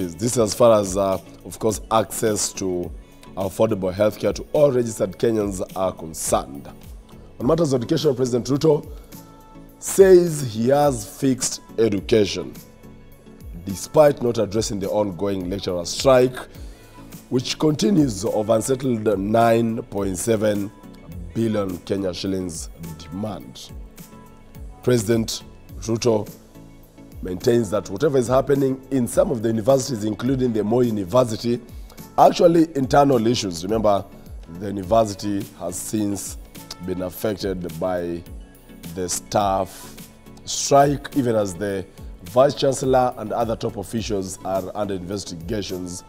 rupees. This is as far as, of course, access to affordable healthcare to all registered Kenyans are concerned. On matters of education, President Ruto says he has fixed education, despite not addressing the ongoing lecturer strike, which continues of unsettled 9.7 billion Kenya shillings demand. President Ruto maintains that whatever is happening in some of the universities, including the Moi University, actually internal issues. Remember, the university has since been affected by the staff strike, even as the Vice Chancellor and other top officials are under investigations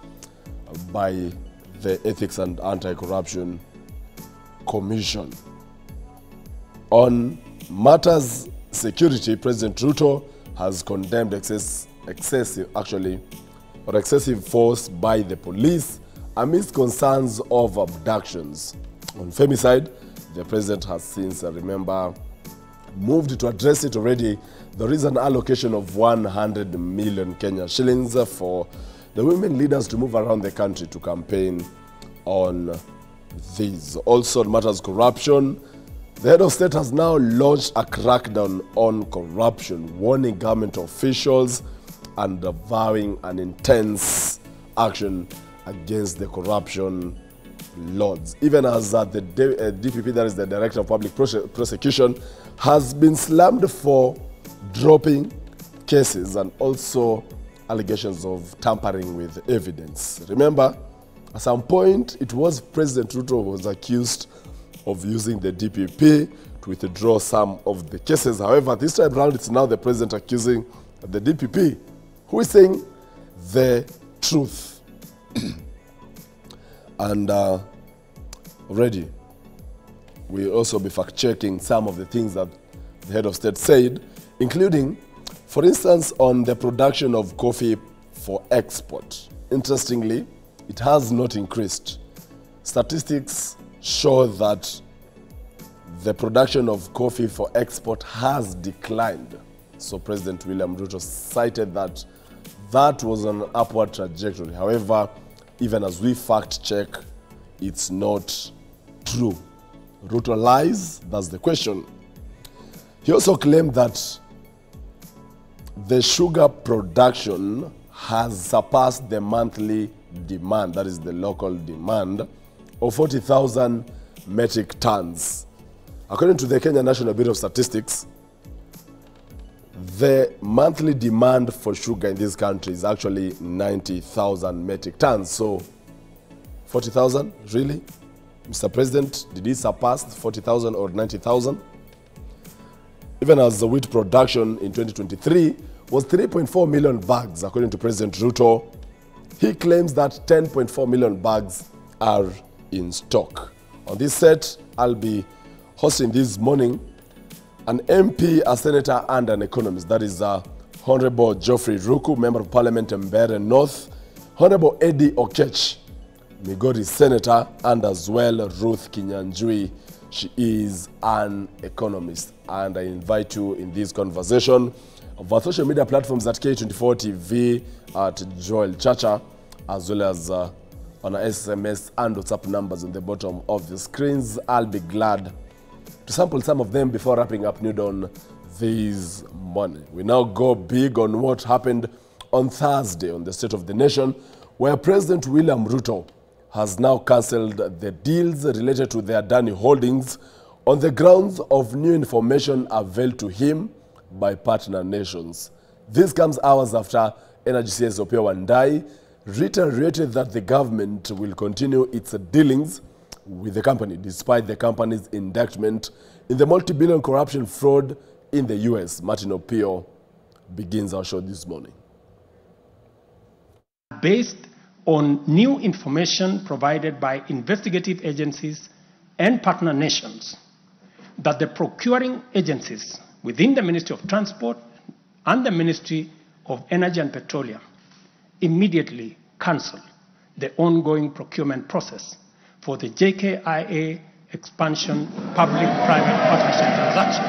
by the Ethics and Anti-Corruption Commission. On matters security, President Ruto has condemned excessive force by the police amidst concerns of abductions. On femicide, the president has since, moved to address it already. There is an allocation of 100 million Kenya shillings for the women leaders to move around the country to campaign on these. Also, on matters of corruption, the head of state has now launched a crackdown on corruption, warning government officials and vowing an intense action against the corruption lords. Even as the DPP, that is the Director of Public Prosecution, has been slammed for dropping cases and also allegations of tampering with evidence. Remember, at some point, it was President Ruto who was accused of using the DPP to withdraw some of the cases. However, this time around, it's now the president accusing the DPP, who is saying the truth. And already, we'll also be fact-checking some of the things that the head of state said, including, for instance, on the production of coffee for export. Interestingly, it has not increased. Statistics show that the production of coffee for export has declined. So President William Ruto cited that that was an upward trajectory. However, even as we fact-check, it's not true. Ruto lies? That's the question. He also claimed that the sugar production has surpassed the monthly demand, that is the local demand, of 40,000 metric tons. According to the Kenya National Bureau of Statistics, the monthly demand for sugar in this country is actually 90,000 metric tons. So 40,000, really? Mr. President, did he surpass 40,000 or 90,000? Even as the wheat production in 2023 was 3.4 million bags, according to President Ruto, he claims that 10.4 million bags are in stock. On this set, I'll be hosting this morning an MP, a senator, and an economist. That is Honorable Geoffrey Ruku, Member of Parliament, Mbere North, Honorable Eddie Okech, Migori Senator, and as well Ruth Kinyanjui. She is an economist. And I invite you in this conversation of our social media platforms at K24 TV, at Joel Chacha, as well as on our SMS and WhatsApp numbers on the bottom of the screens. I'll be glad to sample some of them before wrapping up Nude on this morning. We now go big on what happened on Thursday on the State of the Nation, where President William Ruto has now cancelled the deals related to their Adani holdings on the grounds of new information availed to him by partner nations. This comes hours after Energy CS Opiyo Wandayi reiterated that the government will continue its dealings with the company, despite the company's indictment in the multi-billion corruption fraud in the US. Martin Opiyo begins our show this morning. Based on new information provided by investigative agencies and partner nations, that the procuring agencies within the Ministry of Transport and the Ministry of Energy and Petroleum immediately cancel the ongoing procurement process for the JKIA expansion public-private partnership transaction.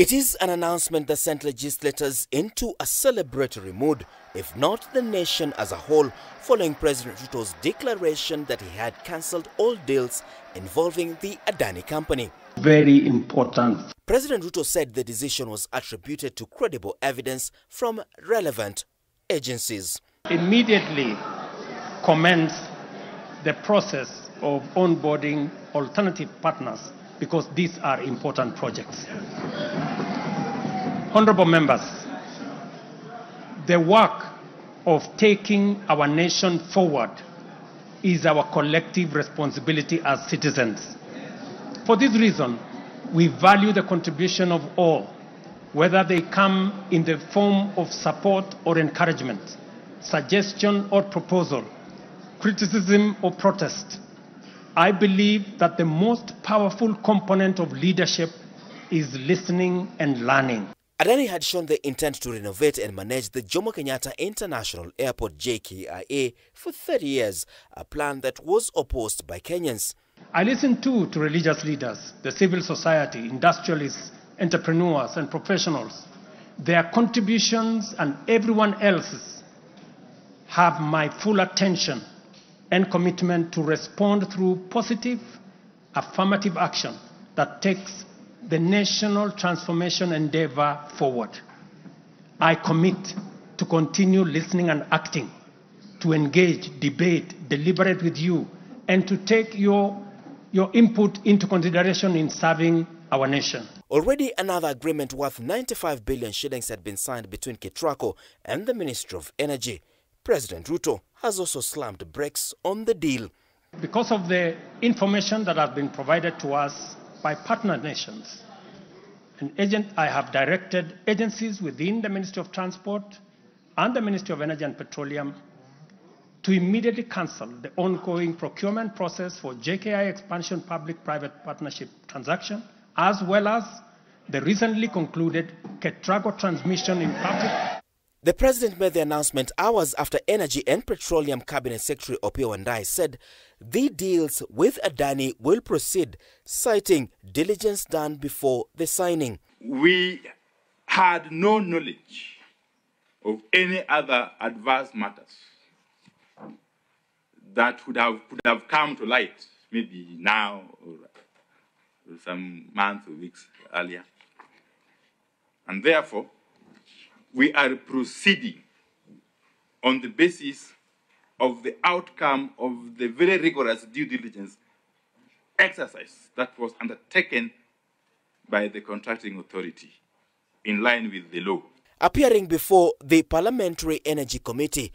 It is an announcement that sent legislators into a celebratory mood, if not the nation as a whole, following President Ruto's declaration that he had cancelled all deals involving the Adani company. Very important. President Ruto said the decision was attributed to credible evidence from relevant agencies. Immediately commence the process of onboarding alternative partners because these are important projects. Honorable members, the work of taking our nation forward is our collective responsibility as citizens. For this reason, we value the contribution of all, whether they come in the form of support or encouragement, suggestion or proposal, criticism or protest. I believe that the most powerful component of leadership is listening and learning. Adani had shown the intent to renovate and manage the Jomo Kenyatta International Airport JKIA for 30 years, a plan that was opposed by Kenyans. I listened to religious leaders, the civil society, industrialists, entrepreneurs and professionals. Their contributions and everyone else's have my full attention and commitment to respond through positive, affirmative action that takes the national transformation endeavor forward. I commit to continue listening and acting, to engage, debate, deliberate with you, and to take your input into consideration in serving our nation. Already another agreement worth 95 billion shillings had been signed between K24 and the Ministry of Energy. President Ruto has also slammed brakes on the deal. Because of the information that has been provided to us by partner nations, I have directed agencies within the Ministry of Transport and the Ministry of Energy and Petroleum to immediately cancel the ongoing procurement process for JKI expansion public-private partnership transaction, as well as the recently concluded K24 transmission in public. The president made the announcement hours after Energy and Petroleum Cabinet Secretary Opiyo Wandayi said the deals with Adani will proceed, citing diligence done before the signing. We had no knowledge of any other adverse matters that could have come to light, maybe now or some months or weeks earlier. And therefore, we are proceeding on the basis of the outcome of the very rigorous due diligence exercise that was undertaken by the contracting authority in line with the law. Appearing before the Parliamentary Energy Committee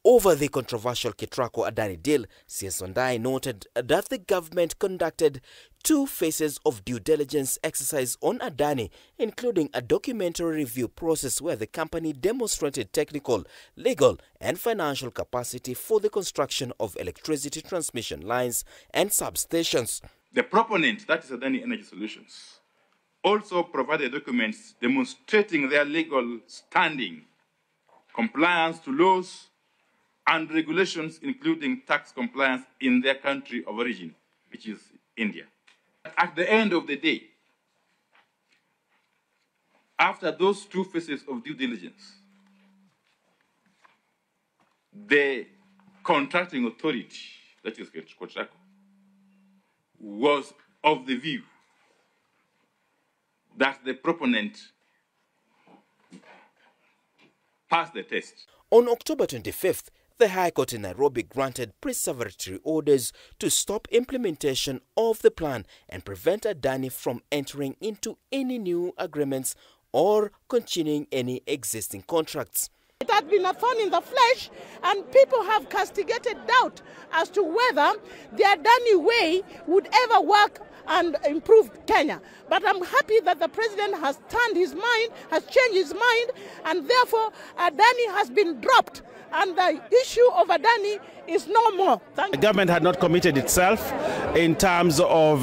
over the controversial K24 Adani deal, CS Wandayi noted that the government conducted 2 phases of due diligence exercise on Adani, including a documentary review process where the company demonstrated technical, legal and financial capacity for the construction of electricity transmission lines and substations. The proponent, that is Adani Energy Solutions, also provided documents demonstrating their legal standing, compliance to laws and regulations, including tax compliance in their country of origin, which is India. At the end of the day, after those 2 phases of due diligence, the contracting authority, that is K24, was of the view that the proponent passed the test. On October 25th, the High Court in Nairobi granted preservatory orders to stop implementation of the plan and prevent Adani from entering into any new agreements or continuing any existing contracts. It had been a thorn in the flesh, and people have castigated doubt as to whether the Adani way would ever work and improve Kenya. But I'm happy that the president has turned his mind, has changed his mind, and therefore Adani has been dropped and the issue of Adani is no more. Thank you. The government had not committed itself in terms of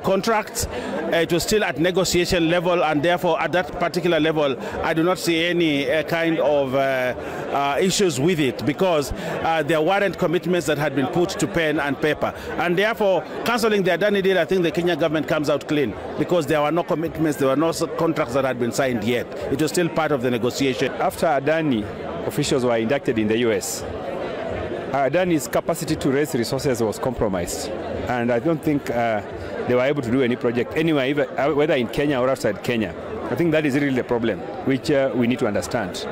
contracts. It was still at negotiation level, and therefore at that particular level I do not see any kind of issues with it, because there weren't commitments that had been put to pen and paper, and therefore cancelling the Adani deal, I think the Kenya government comes out clean, because there were no commitments, there were no contracts that had been signed yet. It was still part of the negotiation. After Adani officials were inducted in the US, Adani's capacity to raise resources was compromised, and I don't think they were able to do any project anywhere, whether in Kenya or outside Kenya. I think that is really the problem, which we need to understand.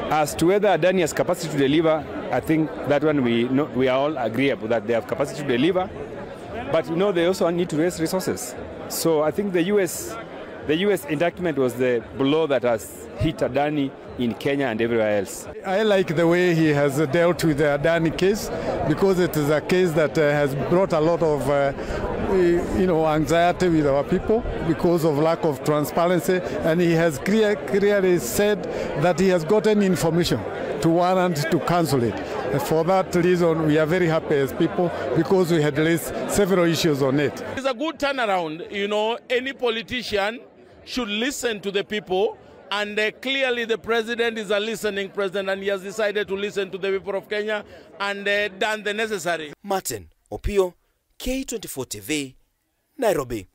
As to whether Adani has capacity to deliver, I think that one we are all agreeable that they have capacity to deliver, but they also need to raise resources. So I think the US indictment was the blow that has hit Adani in Kenya and everywhere else. I like the way he has dealt with the Adani case, because it is a case that has brought a lot of anxiety with our people because of lack of transparency, and he has clearly said that he has gotten information to warrant to cancel it. For that reason, we are very happy as people, because we had raised several issues on it. It's a good turnaround. Any politician should listen to the people, and clearly the president is a listening president, and he has decided to listen to the people of Kenya and done the necessary. Martin Opio, K24 TV, Nairobi.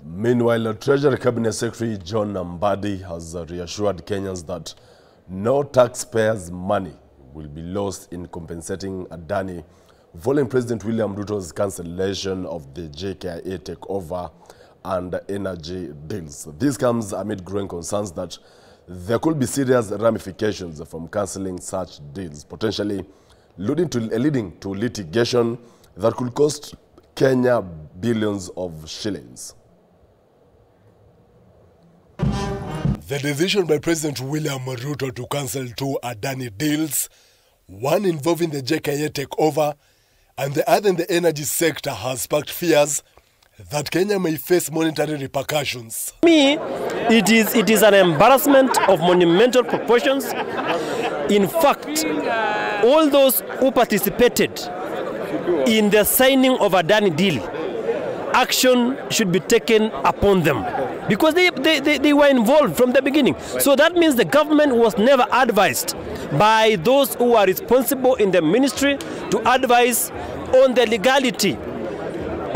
Meanwhile, Treasury Cabinet Secretary John Mbadi has reassured Kenyans that no taxpayers' money will be lost in compensating Adani following President William Ruto's cancellation of the JKIA takeover and energy deals. This comes amid growing concerns that there could be serious ramifications from cancelling such deals, potentially leading to litigation that could cost Kenya billions of shillings. The decision by President William Ruto to cancel two Adani deals, one involving the JKIA takeover and the other in the energy sector, has sparked fears that Kenya may face monetary repercussions. For me, it is an embarrassment of monumental proportions. In fact, all those who participated in the signing of a Adani deal, action should be taken upon them, because they were involved from the beginning. So that means the government was never advised by those who are responsible in the ministry to advise on the legality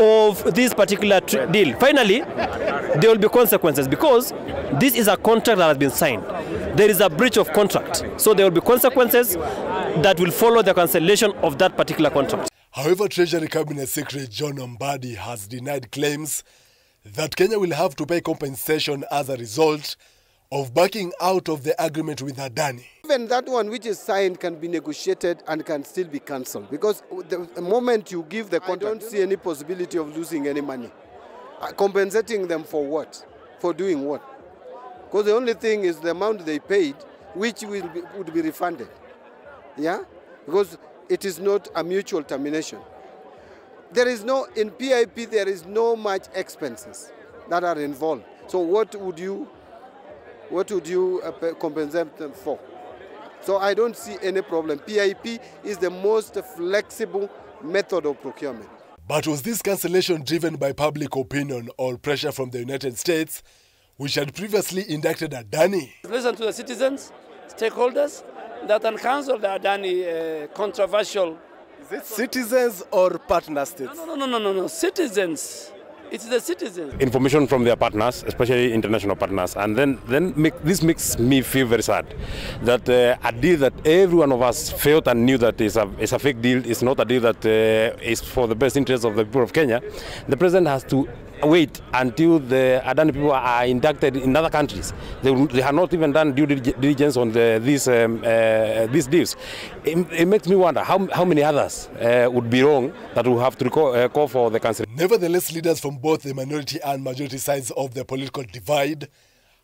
of this particular deal. Finally, there will be consequences, because this is a contract that has been signed. There is a breach of contract, so there will be consequences that will follow the cancellation of that particular contract. However, Treasury Cabinet Secretary John Mbadi has denied claims that Kenya will have to pay compensation as a result of backing out of the agreement with Adani. Even that one which is signed can be negotiated and can still be cancelled, because the moment you give the contract, I don't see any possibility of losing any money. Compensating them for what? For doing what? Because the only thing is the amount they paid, which would be refunded. Yeah? Because it is not a mutual termination. There is no, in PIP, there is no much expenses that are involved. So what would you compensate them for? So I don't see any problem. PIP is the most flexible method of procurement. But was this cancellation driven by public opinion or pressure from the United States, which had previously inducted Adani? Listen to the citizens, stakeholders, that can cancel the Adani controversial. Is it citizens or partner states? No, citizens. It's the citizens. Information from their partners, especially international partners, and then this makes me feel very sad that a deal that every one of us felt and knew that is a fake deal, is not a deal that is for the best interest of the people of Kenya. The president has to wait until the Adani people are inducted in other countries. They have not even done due diligence on these deals. It makes me wonder how many others would be wrong that will have to call for the cancellation. Nevertheless, leaders from both the minority and majority sides of the political divide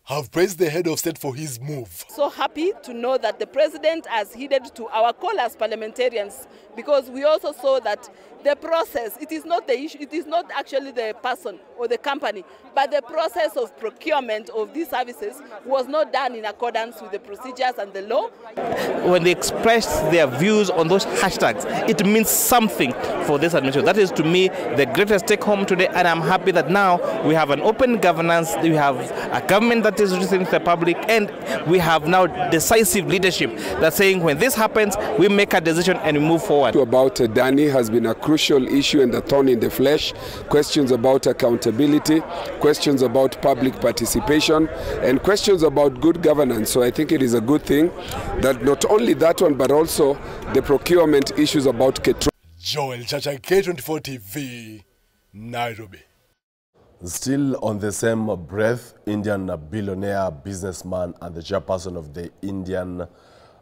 have praised the head of state for his move. So happy to know that the president has heeded to our call as parliamentarians, because we also saw that the process, it is not the issue, it is not actually the person or the company, but the process of procurement of these services was not done in accordance with the procedures and the law. When they express their views on those hashtags, it means something for this administration. That is, to me, the greatest take home today, and I'm happy that now we have an open governance, we have a government that is listening to the public, and we have now decisive leadership that's saying when this happens, we make a decision and we move forward. About Adani has been a crucial issue and a thorn in the flesh. Questions about accountability, questions about public participation, and questions about good governance. So I think it is a good thing that not only that one, but also the procurement issues about K24. Joel Chacha, K24 TV, Nairobi. Still on the same breath, Indian billionaire, businessman and the chairperson of the Indian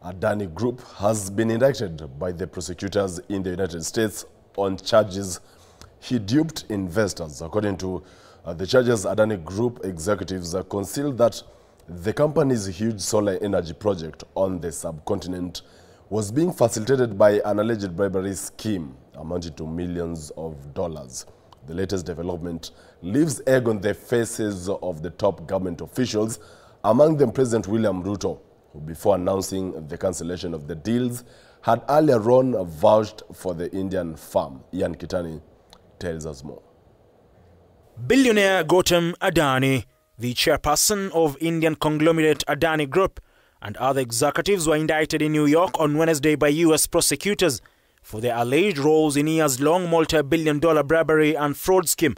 Adani Group has been indicted by the prosecutors in the United States on charges he duped investors. According to the charges, Adani Group executives concealed that the company's huge solar energy project on the subcontinent was being facilitated by an alleged bribery scheme amounting to millions of dollars. The latest development leaves egg on the faces of the top government officials, among them President William Ruto, who before announcing the cancellation of the deals had earlier on vouched for the Indian firm. Ian Kitani tells us more. Billionaire Gautam Adani, the chairperson of Indian conglomerate Adani Group, and other executives were indicted in New York on Wednesday by U.S. prosecutors for their alleged roles in years-long multi-billion-dollar bribery and fraud scheme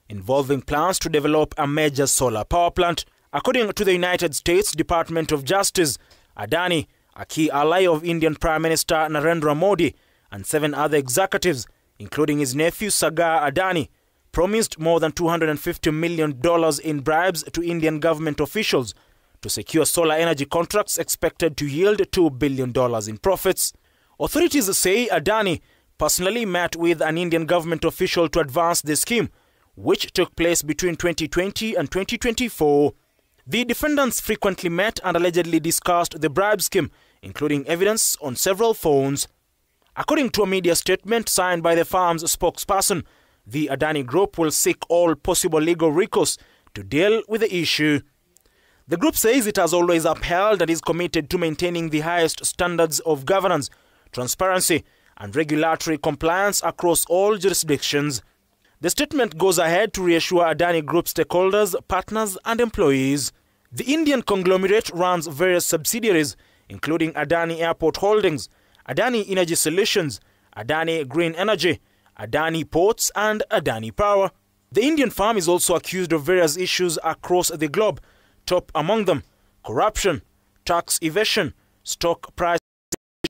involving plans to develop a major solar power plant. According to the United States Department of Justice, Adani, a key ally of Indian Prime Minister Narendra Modi, and 7 other executives, including his nephew Sagar Adani, promised more than $250 million in bribes to Indian government officials to secure solar energy contracts expected to yield $2 billion in profits. Authorities say Adani personally met with an Indian government official to advance the scheme, which took place between 2020 and 2024. The defendants frequently met and allegedly discussed the bribe scheme, including evidence on several phones. According to a media statement signed by the firm's spokesperson, the Adani Group will seek all possible legal recourse to deal with the issue. The group says it has always upheld and is committed to maintaining the highest standards of governance, transparency, and regulatory compliance across all jurisdictions. The statement goes ahead to reassure Adani Group stakeholders, partners, and employees. The Indian conglomerate runs various subsidiaries, including Adani Airport Holdings, Adani Energy Solutions, Adani Green Energy, Adani Ports, and Adani Power. The Indian firm is also accused of various issues across the globe, top among them corruption, tax evasion, stock price